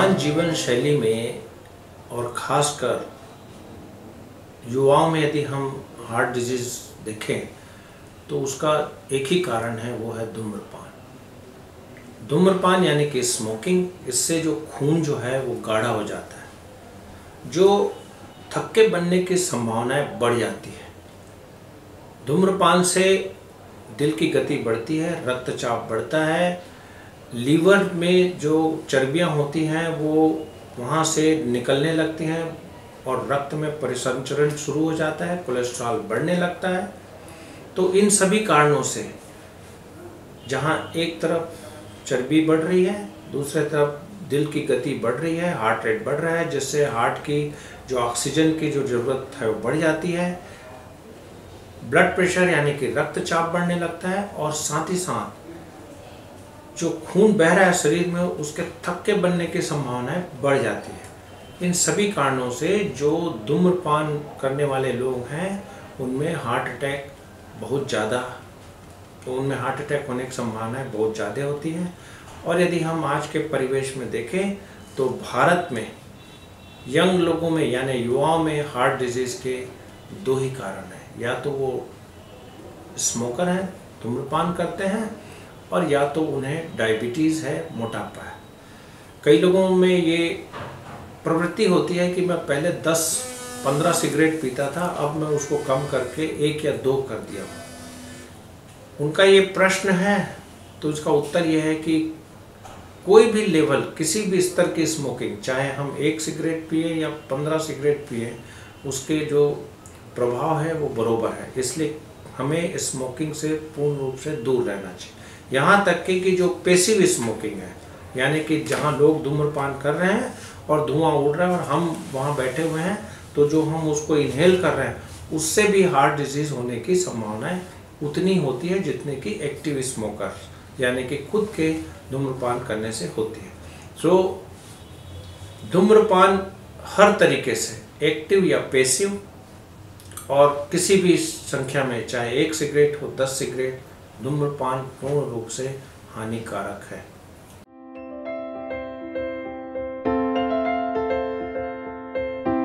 वर्तमान जीवन शैली में और ख़ासकर युवाओं में यदि हम हार्ट डिजीज़ देखें तो उसका एक ही कारण है, वो है धूम्रपान। धूम्रपान यानी कि स्मोकिंग, इससे जो खून जो है वो गाढ़ा हो जाता है, जो थक्के बनने की संभावनाएं बढ़ जाती है। धूम्रपान से दिल की गति बढ़ती है, रक्तचाप बढ़ता है, लीवर में जो चर्बियां होती हैं वो वहाँ से निकलने लगती हैं और रक्त में परिसंचरण शुरू हो जाता है, कोलेस्ट्रॉल बढ़ने लगता है। तो इन सभी कारणों से जहाँ एक तरफ चर्बी बढ़ रही है, दूसरे तरफ दिल की गति बढ़ रही है, हार्ट रेट बढ़ रहा है, जिससे हार्ट की जो ऑक्सीजन की जो ज़रूरत है वो बढ़ जाती है, ब्लड प्रेशर यानी कि रक्तचाप बढ़ने लगता है और साथ ही साथ जो खून बह रहा है शरीर में उसके थक्के बनने की संभावनाएं बढ़ जाती है। इन सभी कारणों से जो धूम्रपान करने वाले लोग हैं उनमें हार्ट अटैक होने की संभावनाएं बहुत ज़्यादा होती हैं। और यदि हम आज के परिवेश में देखें तो भारत में यंग लोगों में यानी युवाओं में हार्ट डिजीज़ के दो ही कारण हैं, या तो वो स्मोकर हैं, धूम्रपान करते हैं, और या तो उन्हें डायबिटीज़ है, मोटापा है। कई लोगों में ये प्रवृत्ति होती है कि मैं पहले 10-15 सिगरेट पीता था, अब मैं उसको कम करके 1 या 2 कर दिया हूँ। उनका ये प्रश्न है तो इसका उत्तर ये है कि कोई भी लेवल, किसी भी स्तर की स्मोकिंग, चाहे हम 1 सिगरेट पिए या 15 सिगरेट पिए, उसके जो प्रभाव है वो बरोबर है। इसलिए हमें स्मोकिंग से पूर्ण रूप से दूर रहना चाहिए। यहाँ तक कि जो पैसिव स्मोकिंग है, यानी कि जहाँ लोग धूम्रपान कर रहे हैं और धुआं उड़ रहा है और हम वहाँ बैठे हुए हैं, तो जो हम उसको इनहेल कर रहे हैं उससे भी हार्ट डिजीज़ होने की संभावनाएं उतनी होती है जितने कि एक्टिव स्मोकर यानी कि खुद के धूम्रपान करने से होती है। सो धूम्रपान हर तरीके से, एक्टिव या पैसिव, और किसी भी संख्या में, चाहे 1 सिगरेट हो 10 सिगरेट, धूम्रपान पूर्ण रूप से हानिकारक है।